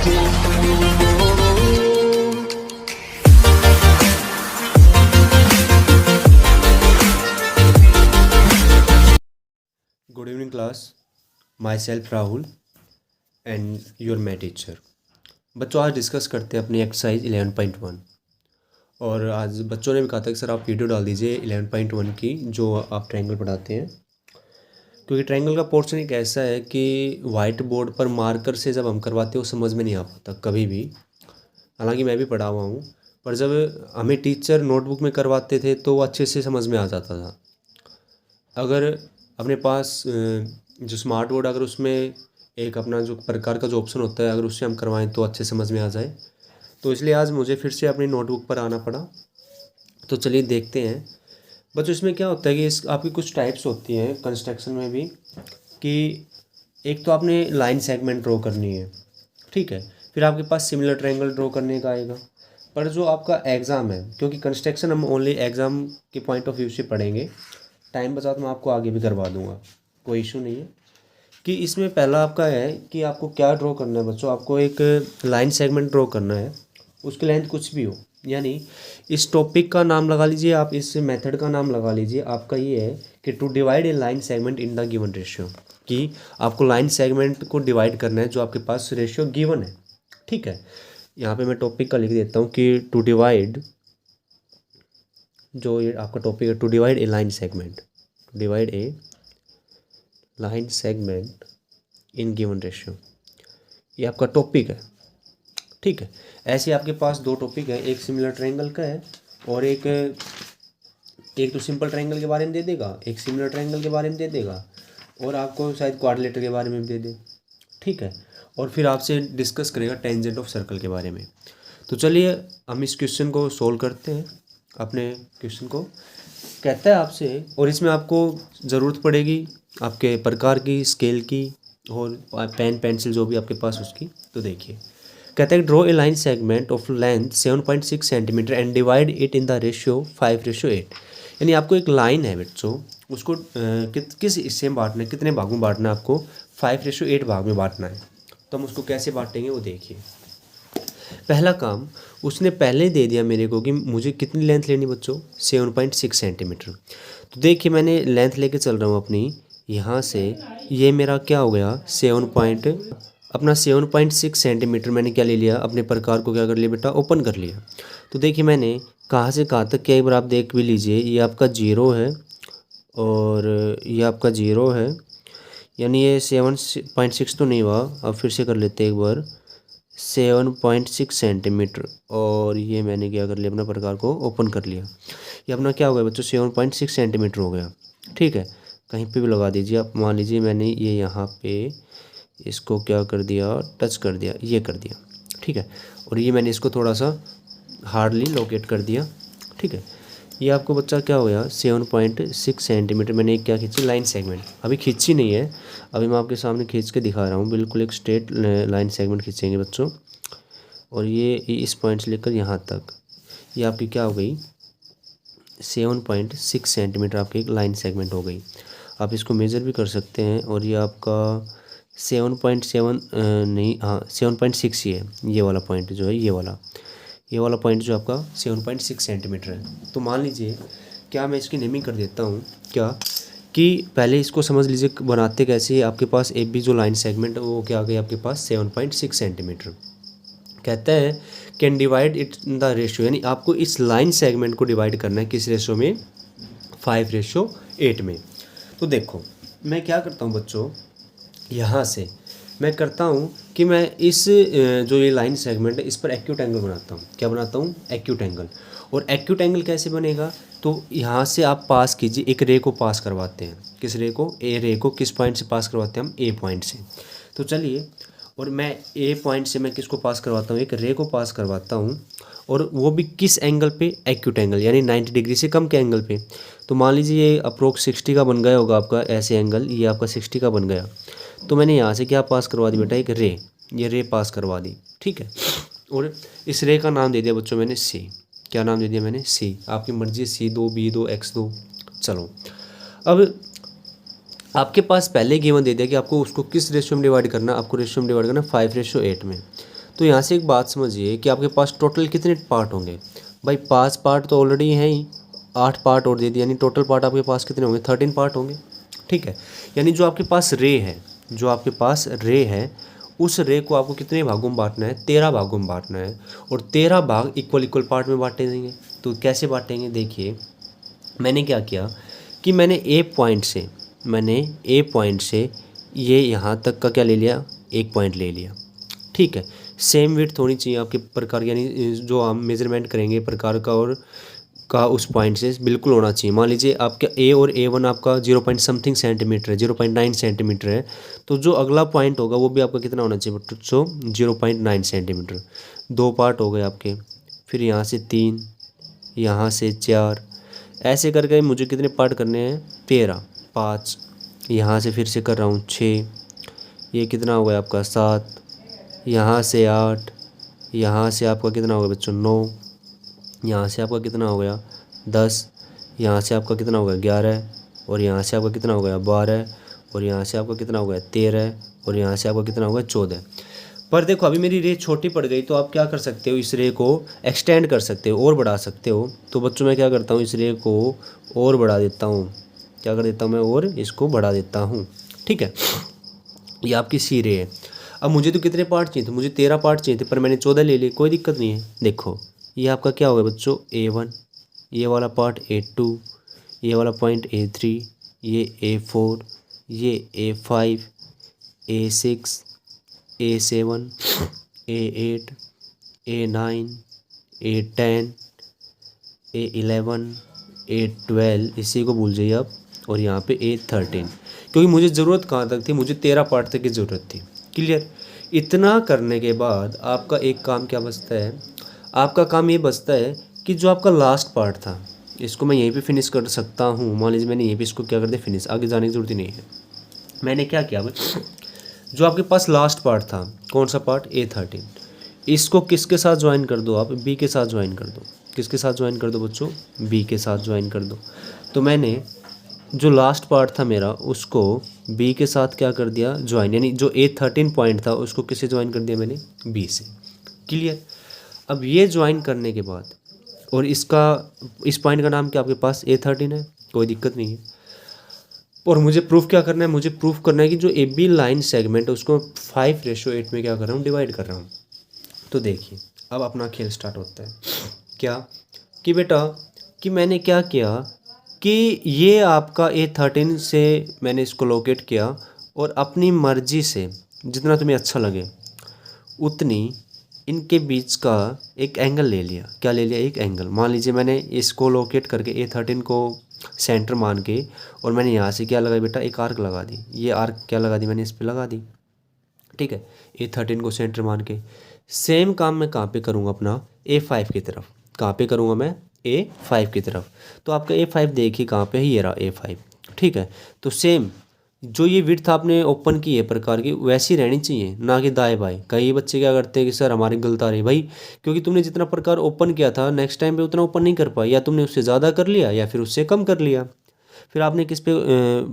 Good evening class. My self Rahul and your math teacher. बच्चों, आज discuss करते हैं अपनी एक्सरसाइज 11.1। और आज बच्चों ने भी कहा था कि सर आप वीडियो डाल दीजिए 11.1 की, जो आप ट्रायंगल पढ़ाते हैं, क्योंकि ट्रायंगल का पोर्शन एक ऐसा है कि वाइट बोर्ड पर मार्कर से जब हम करवाते हैं वो समझ में नहीं आ पाता कभी भी। हालांकि मैं भी पढ़ा हुआ हूँ, पर जब हमें टीचर नोटबुक में करवाते थे तो वो अच्छे से समझ में आ जाता था। अगर अपने पास जो स्मार्ट बोर्ड, अगर उसमें एक अपना जो प्रकार का जो ऑप्शन होता है, अगर उससे हम करवाएं तो अच्छे समझ में आ जाए, तो इसलिए आज मुझे फिर से अपनी नोटबुक पर आना पड़ा। तो चलिए देखते हैं बच्चों, इसमें क्या होता है कि इस आपकी कुछ टाइप्स होती हैं कंस्ट्रक्शन में भी, कि एक तो आपने लाइन सेगमेंट ड्रॉ करनी है, ठीक है, फिर आपके पास सिमिलर ट्रायंगल ड्रॉ करने का आएगा। पर जो आपका एग्ज़ाम है, क्योंकि कंस्ट्रक्शन हम ओनली एग्ज़ाम के पॉइंट ऑफ व्यू से पढ़ेंगे, टाइम बचा तो मैं आपको आगे भी करवा दूंगा, कोई इशू नहीं है। कि इसमें पहला आपका है कि आपको क्या ड्रॉ करना है बच्चों, आपको एक लाइन सेगमेंट ड्रॉ करना है, उसकी लेंथ कुछ भी हो, यानी इस टॉपिक का नाम लगा लीजिए आप, इस मेथड का नाम लगा लीजिए। आपका ये है कि to divide a line segment in the given ratio, कि आपको लाइन सेगमेंट को डिवाइड करना है जो आपके पास रेशियो गिवन है, ठीक है। यहाँ पे मैं टॉपिक का लिख देता हूँ कि टू डिवाइड, जो ये आपका टॉपिक है, to divide a line segment, to divide a line segment in given ratio, ये आपका टॉपिक है, ठीक है। ऐसे आपके पास दो टॉपिक है, एक सिमिलर ट्रायंगल का है और एक तो सिंपल ट्रायंगल के बारे में दे देगा, एक सिमिलर ट्रायंगल के बारे में दे देगा, और आपको शायद क्वाड्रिलेटरल के बारे में भी दे दे, ठीक है। और फिर आपसे डिस्कस करेगा टेंजेंट ऑफ सर्कल के बारे में। तो चलिए हम इस क्वेश्चन को सोल्व करते हैं। अपने क्वेश्चन को कहता है आपसे, और इसमें आपको ज़रूरत पड़ेगी आपके प्रकार की, स्केल की, और पेन पेंसिल जो भी आपके पास उसकी। तो देखिए कहता है draw a line segment of length 7.6 centimetre and divide it in the ratio 5:8। यानी आपको एक लाइन है बच्चों, उसको किस हिस्से में बांटना है, कितने भागों में बांटना है, आपको 5:8 भाग में बांटना है। तो हम उसको कैसे बांटेंगे वो देखिए। पहला काम उसने पहले दे दिया मेरे को कि मुझे कितनी लेंथ लेनी बच्चों, 7.6 सेंटीमीटर। तो देखिए मैंने लेंथ लेके चल रहा हूँ अपनी, यहाँ से ये मेरा क्या हो गया, 7.6 सेंटीमीटर मैंने क्या ले लिया, अपने प्रकार को क्या कर लिया बेटा, ओपन कर लिया। तो देखिए मैंने कहाँ से कहाँ तक क्या, एक बार आप देख भी लीजिए, ये आपका 0 है और ये आपका 0 है, यानी ये 7.6 तो नहीं हुआ। अब फिर से कर लेते एक बार, 7.6 सेंटीमीटर, और ये मैंने क्या कर लिया, अपना प्रकार को ओपन कर लिया। ये अपना क्या हो गया बच्चों, 7.6 सेंटीमीटर हो गया, ठीक है। कहीं पे भी लगा दीजिए आप, मान लीजिए मैंने ये यहाँ पे इसको क्या कर दिया, टच कर दिया, ये कर दिया, ठीक है। और ये मैंने इसको थोड़ा सा हार्डली लोकेट कर दिया, ठीक है। ये आपको बच्चा क्या हो गया, 7.6 सेंटीमीटर मैंने क्या खींची, लाइन सेगमेंट। अभी खींची नहीं है, अभी मैं आपके सामने खींच के दिखा रहा हूँ, बिल्कुल एक स्ट्रेट लाइन सेगमेंट खींचेंगे बच्चों। और ये इस पॉइंट से लेकर यहाँ तक, ये आपकी क्या हो गई, 7.6 सेंटीमीटर आपकी एक लाइन सेगमेंट हो गई। आप इसको मेज़र भी कर सकते हैं, और ये आपका 7.7 नहीं, हाँ 7.6 ही है, ये वाला पॉइंट जो है, ये वाला पॉइंट जो आपका 7.6 सेंटीमीटर है। तो मान लीजिए क्या, मैं इसकी नेमिंग कर देता हूँ क्या, कि पहले इसको समझ लीजिए बनाते कैसे। आपके पास ए बी जो लाइन सेगमेंट है वो क्या आ गई आपके पास, 7.6 सेंटीमीटर। कहता है can divide it in the ratio, यानी आपको इस लाइन सेगमेंट को डिवाइड करना है किस रेशियो में, 5:8 में। तो देखो मैं क्या करता हूँ बच्चों, यहाँ से मैं करता हूँ कि मैं इस जो ये लाइन सेगमेंट है इस पर एक्यूट एंगल बनाता हूँ। क्या बनाता हूँ, एक्यूट एंगल। और एक्यूट एंगल कैसे बनेगा, तो यहाँ से आप पास कीजिए, एक रे को पास करवाते हैं, किस रे को, ए रे को किस पॉइंट से पास करवाते हैं हम, ए पॉइंट से। तो चलिए, और मैं ए पॉइंट से मैं किसको पास करवाता हूँ, एक रे को पास करवाता हूँ, और वो भी किस एंगल पे, एक्यूट एंगल, यानी 90 डिग्री से कम के एंगल पे। तो मान लीजिए ये अप्रोक्स 60 का बन गया होगा आपका ऐसे एंगल, ये आपका 60 का बन गया। तो मैंने यहाँ से क्या पास करवा दी बेटा, एक रे, ये रे पास करवा दी, ठीक है। और इस रे का नाम दे दिया बच्चों मैंने सी। क्या नाम दे दिया मैंने, सी। आपकी मर्जी, C2, B2, X2। चलो अब आपके पास पहले गिवन दे दिया कि आपको उसको किस रेशियो में डिवाइड करना, आपको रेशियो में डिवाइड करना 5:8 में। तो यहाँ से एक बात समझिए कि आपके पास टोटल कितने पार्ट होंगे। भाई 5 पार्ट तो ऑलरेडी हैं ही, 8 पार्ट और दे दिए, यानी टोटल पार्ट आपके पास कितने होंगे, 13 पार्ट होंगे। ठीक है, यानी जो आपके पास रे है, जो आपके पास रे है, उस रे को आपको कितने भागों में बांटना है, 13 भागों में बांटना है। और 13 भाग इक्वल इक्वल पार्ट में बांटे जाएंगे। तो कैसे बांटेंगे, देखिए मैंने क्या किया कि मैंने ए पॉइंट से ये यहाँ तक का क्या ले लिया, एक पॉइंट ले लिया। ठीक है, सेम विड्थ होनी चाहिए आपके प्रकार, यानी जो हम मेजरमेंट करेंगे प्रकार का और का उस पॉइंट से बिल्कुल होना चाहिए। मान लीजिए आपका ए और A1 आपका 0 पॉइंट समथिंग सेंटीमीटर है, 0.9 सेंटीमीटर है, तो जो अगला पॉइंट होगा वो भी आपका कितना होना चाहिए बच्चों, 0.9 सेंटीमीटर। 2 पार्ट हो गए आपके, फिर यहाँ से 3, यहाँ से 4, ऐसे करके मुझे कितने पार्ट करने हैं, 13। 5, यहाँ से फिर से कर रहा हूँ 6, ये कितना हो गया आपका 7, यहाँ से 8, यहाँ से आपका कितना हो गया बच्चों 9, यहाँ से आपका कितना हो गया 10, यहाँ से आपका कितना हो गया 11, और यहाँ से आपका कितना हो गया 12, और यहाँ से आपका कितना हो गया 13, और यहाँ से आपका कितना हो गया 14। पर देखो अभी मेरी रे छोटी पड़ गई, तो आप क्या कर सकते हो, इस रे को एक्सटेंड कर सकते हो और बढ़ा सकते हो। तो बच्चों मैं क्या करता हूँ, इस रे को और बढ़ा देता हूँ, क्या कर देता हूँ मैं, और इसको बढ़ा देता हूँ। ठीक है, ये आपकी सी रे है। अब मुझे तो कितने पार्ट चाहिए थे, मुझे 13 पार्ट चाहिए थे, पर मैंने 14 ले लिए, कोई दिक्कत नहीं है। देखो ये आपका क्या होगा बच्चों, A1, ये वाला पार्ट A2, ये वाला पॉइंट A3, ये A4, ये A5, A6, A7, A8, A9, A10, A11, A12, इसी को भूल जाइए आप, और यहाँ पे A13, क्योंकि मुझे ज़रूरत कहाँ तक थी, मुझे 13 पार्ट तक की ज़रूरत थी। क्लियर। इतना करने के बाद आपका एक काम क्या बचता है, आपका काम ये बचता है कि जो आपका लास्ट पार्ट था, इसको मैं यहीं पे फिनिश कर सकता हूँ। मान लीजिए मैंने यहीं पे इसको क्या कर दिया फिनिश, आगे जाने की ज़रूरत ही नहीं है। मैंने क्या किया भाई, जो आपके पास लास्ट पार्ट था, कौन सा पार्ट, A13, इसको किसके साथ ज्वाइन कर दो आप, B के साथ ज्वाइन कर दो। किसके साथ ज्वाइन कर दो बच्चों, B के साथ ज्वाइन कर दो। तो मैंने जो लास्ट पार्ट था मेरा, उसको B के साथ क्या कर दिया, ज्वाइन, यानी जो A13 पॉइंट था उसको किससे ज्वाइन कर दिया मैंने, B से। क्लियर। अब ये ज्वाइन करने के बाद, और इसका, इस पॉइंट का नाम क्या आपके पास A13 है, कोई दिक्कत नहीं है। और मुझे प्रूफ क्या करना है, मुझे प्रूफ करना है कि जो AB लाइन सेगमेंट है उसको 5:8 में क्या कर रहा हूँ, डिवाइड कर रहा हूँ। तो देखिए अब अपना खेल स्टार्ट होता है। क्या कि बेटा, कि मैंने क्या किया कि ये आपका A13 से मैंने इसको लोकेट किया, और अपनी मर्जी से जितना तुम्हें अच्छा लगे उतनी इनके बीच का एक एंगल ले लिया। क्या ले लिया, एक एंगल। मान लीजिए मैंने इसको लोकेट करके A13 को सेंटर मान के, और मैंने यहाँ से क्या लगाई बेटा, एक आर्क लगा दी। ये आर्क क्या लगा दी मैंने, इस पर लगा दी। ठीक है, A13 को सेंटर मान के। सेम काम मैं कहाँ पे करूँगा, अपना A5 की तरफ। कहाँ पे करूँगा मैं, A5 की तरफ। तो आपका A5 देखिए कहाँ पे है, ये रहा A5। ठीक है, तो सेम जो ये विड्थ आपने ओपन की है प्रकार की, वैसी रहनी चाहिए, ना कि दाएं बाएं। कई बच्चे क्या करते हैं कि सर हमारी गलत आ रही, भाई क्योंकि तुमने जितना प्रकार ओपन किया था नेक्स्ट टाइम पे उतना ओपन नहीं कर पाया, या तुमने उससे ज़्यादा कर लिया या फिर उससे कम कर लिया। फिर आपने किस पे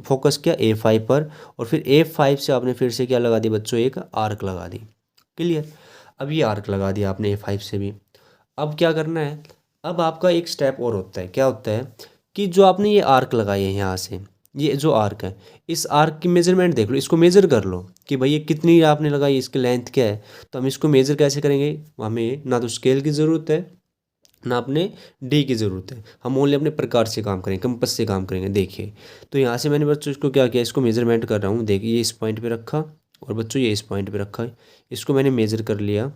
फोकस किया, A5 पर, और फिर A5 से आपने फिर से क्या लगा दी बच्चों, एक आर्क लगा दी। क्लियर। अब ये आर्क लगा दिया आपने A5 से भी। अब क्या करना है, अब आपका एक स्टेप और होता है। क्या होता है कि जो आपने ये आर्क लगाई है यहाँ से, ये जो आर्क है, इस आर्क की मेजरमेंट देख लो, इसको मेज़र कर लो कि भाई ये कितनी आपने लगाई, इसकी लेंथ क्या है। तो हम इसको मेज़र कैसे करेंगे, हमें ना तो स्केल की ज़रूरत है ना अपने डी की ज़रूरत है, हम ओनली अपने प्रकार से काम करेंगे, कंपस से काम करेंगे। देखिए तो यहाँ से मैंने बच्चों इसको क्या किया, इसको मेजरमेंट कर रहा हूँ। देखिए ये इस पॉइंट पे रखा, और बच्चों ये इस पॉइंट पे रखा है, इसको मैंने मेज़र कर लिया।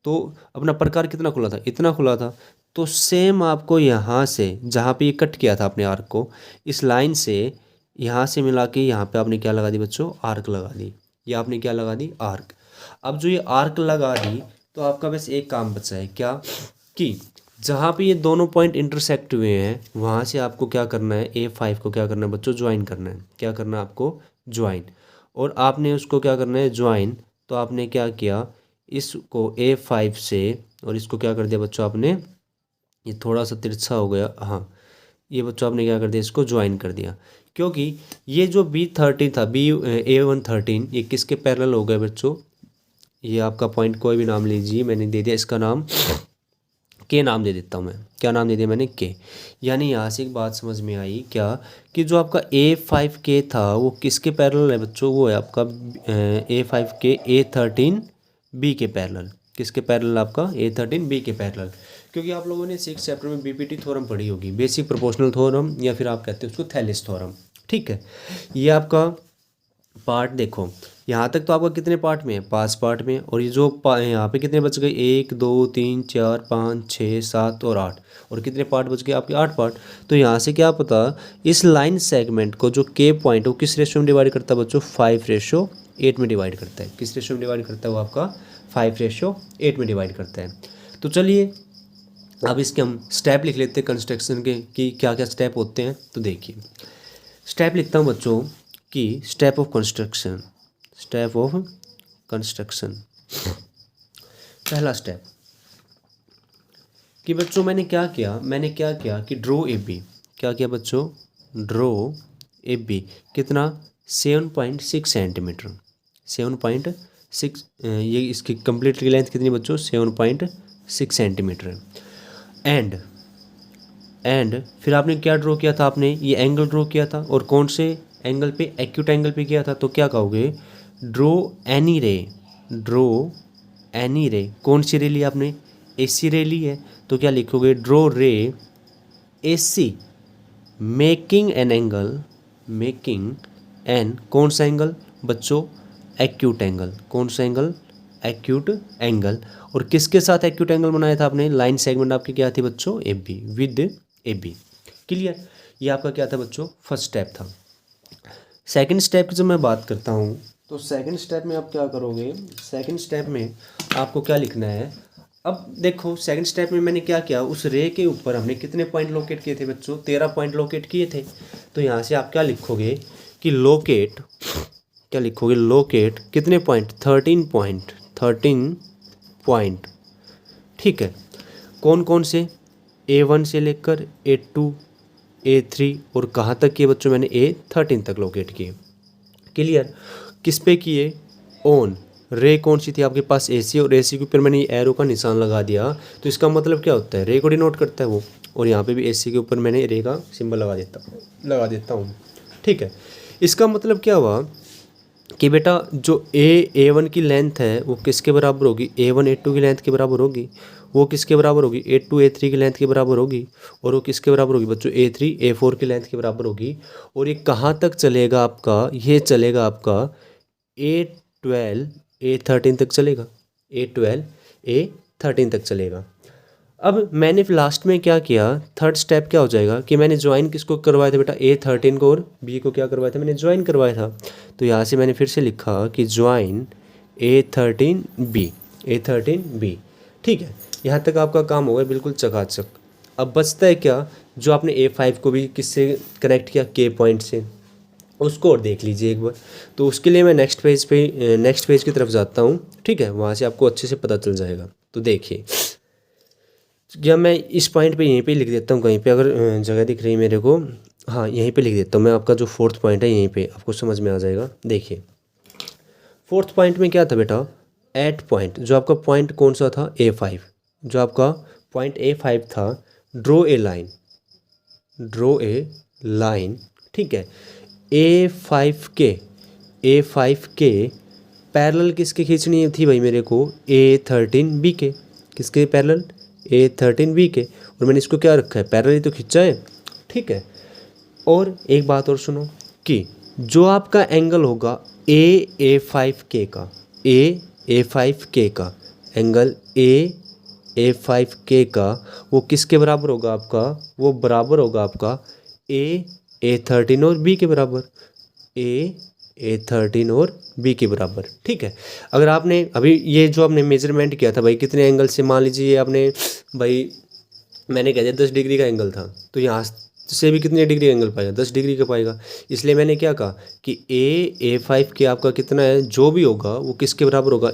तो अपना प्रकार कितना खुला था, इतना खुला था। तो सेम आपको यहाँ से जहाँ पे ये कट किया था अपने आर्क को, इस लाइन से यहाँ से मिला के यहाँ पे आपने क्या लगा दी बच्चों, आर्क लगा दी। ये आपने क्या लगा दी, आर्क। अब जो ये आर्क लगा दी, तो आपका बस एक काम बचा है, क्या कि जहाँ पे ये दोनों पॉइंट इंटरसेक्ट हुए हैं, वहाँ से आपको क्या करना है, A5 को क्या करना है बच्चों, ज्वाइन करना है। क्या करना है आपको, ज्वाइन। और आपने उसको क्या करना है, ज्वाइन। तो आपने क्या किया, इसको A5 से, और इसको क्या कर दिया बच्चों आपने, ये थोड़ा सा तिरछा हो गया, हाँ, ये बच्चों आपने क्या कर दिया, इसको ज्वाइन कर दिया। क्योंकि ये जो B13 था, A113, ये किसके पैरेलल हो गया बच्चों, ये आपका पॉइंट कोई भी नाम लीजिए, मैंने दे दिया इसका नाम के, नाम दे देता हूँ मैं। क्या नाम दे दिया मैंने? के। यानी यहाँ से एक बात समझ में आई क्या, कि जो आपका A5K था वो किसके पैरेलल है बच्चों? वो है आपका A5K A13B के पैरेलल। किसके पैरेलल? आपका A13B के पैरेलल। क्योंकि आप लोगों ने 6 चैप्टर में बीपीटी थ्योरम पढ़ी होगी, बेसिक प्रोपोर्शनल थ्योरम, या फिर आप कहते हो उसको थैलिस थ्योरम। ठीक है, ये आपका पार्ट देखो, यहाँ तक तो आपका कितने पार्ट में है? 5 पार्ट में। और ये जो यहाँ पे कितने बच गए? 1 2 3 4 5 6 7 और 8, और कितने पार्ट बच गए आपके? 8 पार्ट। तो यहाँ से क्या पता, इस लाइन सेगमेंट को जो के पॉइंट वो किस रेशियो में डिवाइड करता है बच्चों? 5:8 में डिवाइड करता है। किस रेशियो में डिवाइड करता है वो? आपका 5:8 में डिवाइड करता है। तो चलिए अब इसके हम स्टेप लिख लेते हैं कंस्ट्रक्शन के, कि क्या क्या स्टेप होते हैं। तो देखिए, स्टेप लिखता हूँ बच्चों कि step of construction. Step of construction, पहला स्टेप कि बच्चों मैंने क्या किया कि ड्रॉ ए बी। क्या किया बच्चों? Draw A B. कितना? 7.6 सेंटीमीटर। 7.6, ये इसकी कंप्लीट लेंथ कितनी बच्चों? 7.6 सेंटीमीटर है। एंड फिर आपने क्या ड्रॉ किया था? आपने ये एंगल ड्रॉ किया था, और कौन से एंगल पे? एक्यूट एंगल पे किया था। तो क्या कहोगे? ड्रॉ एनी रे। ड्रॉ एनी रे। कौन सी रे ली आपने? AC रे ली है। तो क्या लिखोगे? ड्रॉ रे AC making an angle. Making an, कौन सा एंगल बच्चों? Acute angle. कौन सा एंगल? Acute angle. और किसके साथ एक्यूट एंगल बनाया था आपने? लाइन सेगमेंट आपकी क्या थी बच्चों? AB, with AB। क्लियर? ये आपका क्या था बच्चों? फर्स्ट स्टेप था। सेकंड स्टेप की जब मैं बात करता हूँ, तो सेकंड स्टेप में आप क्या करोगे? सेकंड स्टेप में आपको क्या लिखना है? अब देखो, सेकंड स्टेप में मैंने क्या किया, उस रे के ऊपर हमने कितने पॉइंट लोकेट किए थे बच्चों? 13 पॉइंट लोकेट किए थे। तो यहाँ से आप क्या लिखोगे कि लोकेट, क्या लिखोगे? लोकेट कितने पॉइंट? 13 पॉइंट। ठीक है, कौन कौन से? A1 से लेकर A2 A3, और कहाँ तक किए बच्चों? मैंने A13 तक लोकेट किए। क्लियर? किस पे किए? ऑन रे कौन सी थी आपके पास? AC, और AC के ऊपर मैंने ये एरो का निशान लगा दिया। तो इसका मतलब क्या होता है? रे को डिनोट करता है वो। और यहाँ पे भी AC के ऊपर मैंने रे का सिंबल लगा देता हूँ। ठीक है, इसका मतलब क्या हुआ कि बेटा जो A1 की लेंथ है वो किसके बराबर होगी? A1 A2 की लेंथ के बराबर होगी। वो किसके बराबर होगी? A2 A3 की लेंथ के बराबर होगी। और वो किसके बराबर होगी बच्चों? A3 A4 की लेंथ के बराबर होगी। और ये कहाँ तक चलेगा आपका? ये चलेगा आपका A12 A13 तक चलेगा। A12 A13 तक चलेगा। अब मैंने लास्ट में क्या किया? थर्ड स्टेप क्या हो जाएगा कि मैंने ज्वाइन किसको करवाया था बेटा? A13 को और B को क्या करवाया था? मैंने ज्वाइन करवाया था। तो यहाँ से मैंने फिर से लिखा कि ज्वाइन A13B। A13B। ठीक है, यहाँ तक आपका काम हो गया बिल्कुल चकाचक। अब बचता है क्या? जो आपने A5 को भी किससे कनेक्ट किया? K पॉइंट से। उसको और देख लीजिए एक बार। तो उसके लिए मैं नेक्स्ट पेज की तरफ जाता हूँ। ठीक है, वहाँ से आपको अच्छे से पता चल जाएगा। तो देखिए, या मैं इस पॉइंट पे यहीं पे लिख देता हूँ, कहीं पे अगर जगह दिख रही है मेरे को। हाँ, यहीं पे लिख देता हूँ मैं। आपका जो फोर्थ पॉइंट है यहीं पे आपको समझ में आ जाएगा। देखिए, फोर्थ पॉइंट में क्या था बेटा? Eight point. जो आपका पॉइंट कौन सा था? A5। जो आपका पॉइंट A5 था, draw a line. Draw a line. ठीक है, A5 के पैरेलल किसके खींचनी थी भाई मेरे को? A13B के। किसके पैरेलल? A13B के। और मैंने इसको क्या रखा है? पैरेलल ही तो खींचा है। ठीक है, और एक बात और सुनो कि जो आपका एंगल होगा A5K का, A5K का एंगल A5K का, वो किसके बराबर होगा आपका? वो बराबर होगा आपका A13 और B के बराबर। A13 और B के बराबर। ठीक है, अगर आपने अभी ये जो आपने मेजरमेंट किया था भाई, कितने एंगल से? मान लीजिए आपने भाई, मैंने कह दिया 10 डिग्री का एंगल था, तो यहाँ से भी कितने डिग्री एंगल पाएगा? 10 डिग्री का पाएगा। इसलिए मैंने क्या कहा कि A5 के आपका कितना है? जो भी होगा वो किसके बराबर होगा?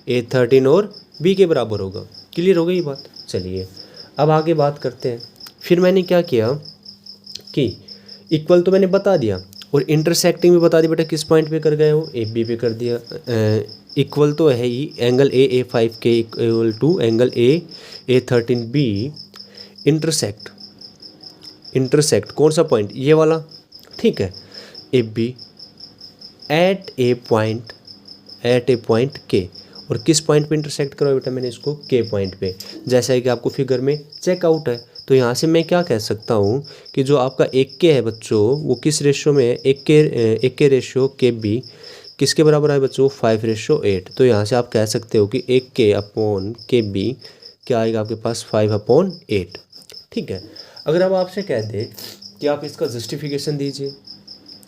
A13 और B के बराबर होगा। क्लियर हो गई बात? चलिए अब आगे बात करते हैं। फिर मैंने क्या किया कि इक्वल तो मैंने बता दिया, और इंटरसेक्टिंग भी बता दी बेटा। किस पॉइंट पे कर गए हो? AB पे कर दिया। इक्वल तो है ही, एंगल A5 के equal to angle A13B intersect कौन सा पॉइंट, ये वाला, ठीक है, AB एट ए पॉइंट K, और किस पॉइंट पे इंटरसेक्ट करो बेटा, मैंने इसको K पॉइंट पे, जैसा कि आपको फिगर में चेकआउट है। तो यहाँ से मैं क्या कह सकता हूँ कि जो आपका 1K है बच्चों, वो किस रेशियो में है, 1K रेशियो KB किसके बराबर है बच्चों, 5:8। तो यहाँ से आप कह सकते हो कि 1K अपॉन KB क्या आएगा आपके पास, 5/8, ठीक है। अगर अब आपसे कह दे कि आप इसका जस्टिफिकेशन दीजिए,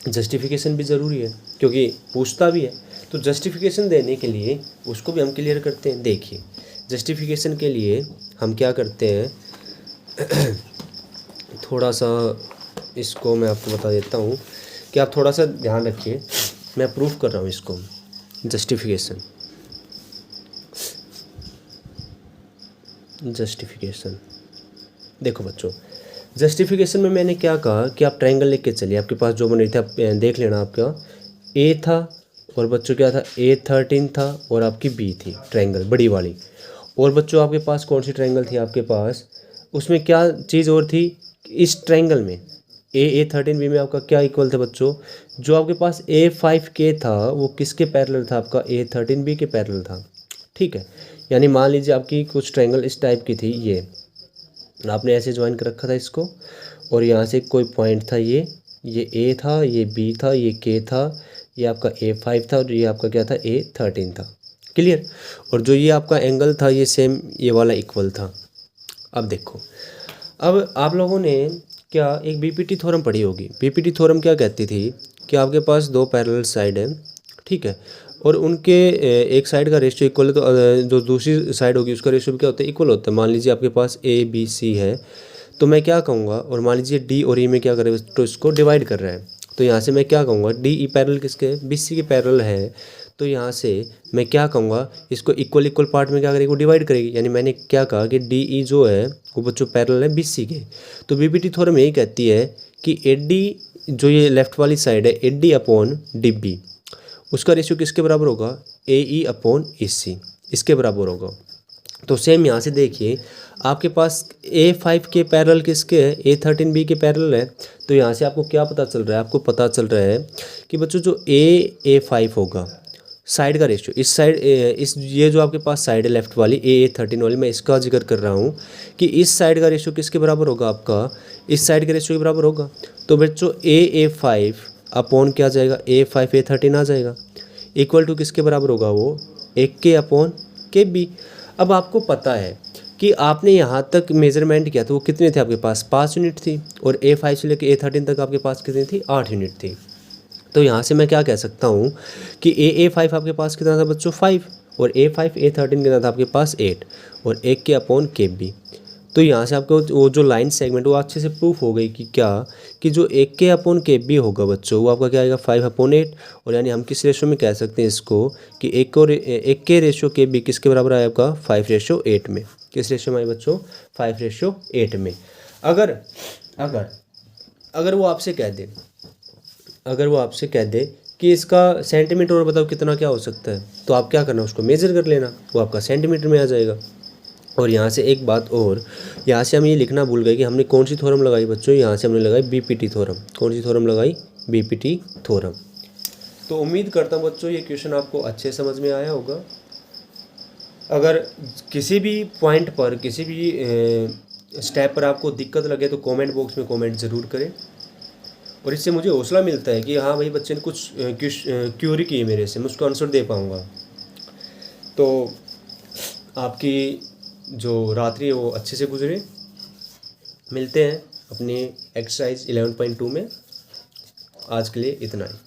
जस्टिफिकेशन भी ज़रूरी है क्योंकि पूछता भी है, तो जस्टिफिकेशन देने के लिए उसको भी हम क्लियर करते हैं। देखिए, जस्टिफिकेशन के लिए हम क्या करते हैं, थोड़ा सा इसको मैं आपको बता देता हूँ कि आप थोड़ा सा ध्यान रखिए, मैं प्रूफ कर रहा हूँ इसको। जस्टिफिकेशन देखो बच्चों, जस्टिफिकेशन में मैंने क्या कहा कि आप ट्रायंगल लेके चलिए, आपके पास जो बन रही थी आप देख लेना, आपका A था और बच्चों क्या था, A13 था और आपकी B थी ट्रायंगल बड़ी वाली। और बच्चों आपके पास कौन सी ट्रायंगल थी आपके पास, उसमें क्या चीज़ और थी, इस ट्रायंगल में A13B में आपका क्या इक्वल था बच्चों, जो आपके पास A5K था वो किसके पैरेलल था, आपका A13B के पैरेलल था, ठीक है। यानी मान लीजिए आपकी कुछ ट्रायंगल इस टाइप की थी, ये आपने ऐसे ज्वाइन कर रखा था इसको, और यहाँ से कोई पॉइंट था, ये A था, ये B था, ये K था, ये आपका A5 था और ये आपका क्या था, A13 था, क्लियर। और जो ये आपका एंगल था ये सेम ये वाला इक्वल था। अब देखो, अब आप लोगों ने क्या एक बीपीटी थ्योरम पढ़ी होगी। बीपीटी थ्योरम क्या कहती थी कि आपके पास दो पैरेलल साइड है, ठीक है, और उनके एक साइड का रेशियो इक्वल है, तो जो दूसरी साइड होगी उसका रेशियो भी क्या होता है, इक्वल होता है। मान लीजिए आपके पास ABC है, तो मैं क्या कहूँगा, और मान लीजिए D और E में क्या करे, तो इसको डिवाइड कर रहा है, तो यहाँ से मैं क्या कहूँगा, DE पैरेलल किसके, BC के पैरेलल है, तो यहाँ से मैं क्या कहूँगा, इसको इक्वल पार्ट में क्या करेगी, वो डिवाइड करेगी। यानी मैंने क्या कहा कि DE जो है वो बच्चों पैरेलल है BC के। तो बीपीटी थ्योरम यही कहती है कि AD जो ये लेफ्ट वाली साइड है, AD अपॉन DB, उसका रेशियो किसके बराबर होगा, AE अपॉन AC, इसके बराबर होगा। तो सेम यहाँ से देखिए, आपके पास A5 के पैरेलल किसके है, A13B के पैरेलल है। तो यहाँ से आपको क्या पता चल रहा है, आपको पता चल रहा है कि बच्चों जो A5 होगा, साइड का रेशियो, इस साइड ये जो आपके पास साइड है लेफ्ट वाली A13 वाली, मैं इसका जिक्र कर रहा हूँ कि इस साइड का रेशियो किसके बराबर होगा, आपका इस साइड के रेशियो के बराबर होगा। तो बच्चों A5 अपॉन क्या जाएगा, A5 A13 आ जाएगा, इक्वल टू किसके बराबर होगा, वो 1K अपॉन KB। अब आपको पता है कि आपने यहाँ तक मेजरमेंट किया तो वो कितने थे आपके पास, 5 यूनिट थी, और A5 से लेकर A13 तक आपके पास कितनी थी, 8 यूनिट थी। तो यहाँ से मैं क्या कह सकता हूँ कि A5 आपके पास कितना था बच्चों, 5, और A5 A13 कितना था आपके पास, 8, और 1K अपॉन KB। तो यहाँ से आपको वो जो लाइन सेगमेंट वो अच्छे से प्रूफ हो गई कि क्या, कि जो 1K अपॉन KB होगा बच्चों, वो आपका क्या आएगा, 5/8। और यानी हम किस रेशो में कह सकते हैं इसको कि 1K रेशियो KB किसके बराबर आया आपका, 5:8 में। किस रेशियो में आए बच्चों, 5:8 में। अगर अगर अगर वो आपसे कह दे कि इसका सेंटीमीटर और बताओ कितना क्या हो सकता है, तो आप क्या करना, उसको मेज़र कर लेना, वो आपका सेंटीमीटर में आ जाएगा। और यहाँ से एक बात और, यहाँ से हम ये लिखना भूल गए कि हमने कौन सी थ्योरम लगाई बच्चों, यहाँ से हमने लगाई बीपीटी थ्योरम। कौन सी थ्योरम लगाई, बीपीटी थ्योरम। तो उम्मीद करता हूँ बच्चों ये क्वेश्चन आपको अच्छे समझ में आया होगा। अगर किसी भी पॉइंट पर, किसी भी स्टेप पर आपको दिक्कत लगे तो कमेंट बॉक्स में कमेंट ज़रूर करें, और इससे मुझे हौसला मिलता है कि हाँ भाई बच्चे ने कुछ क्यूरी की मेरे से, मैं उसको आंसर दे पाऊँगा। तो आपकी जो रात्रि है वो अच्छे से गुजरे। मिलते हैं अपनी एक्सरसाइज 11.2 में। आज के लिए इतना ही।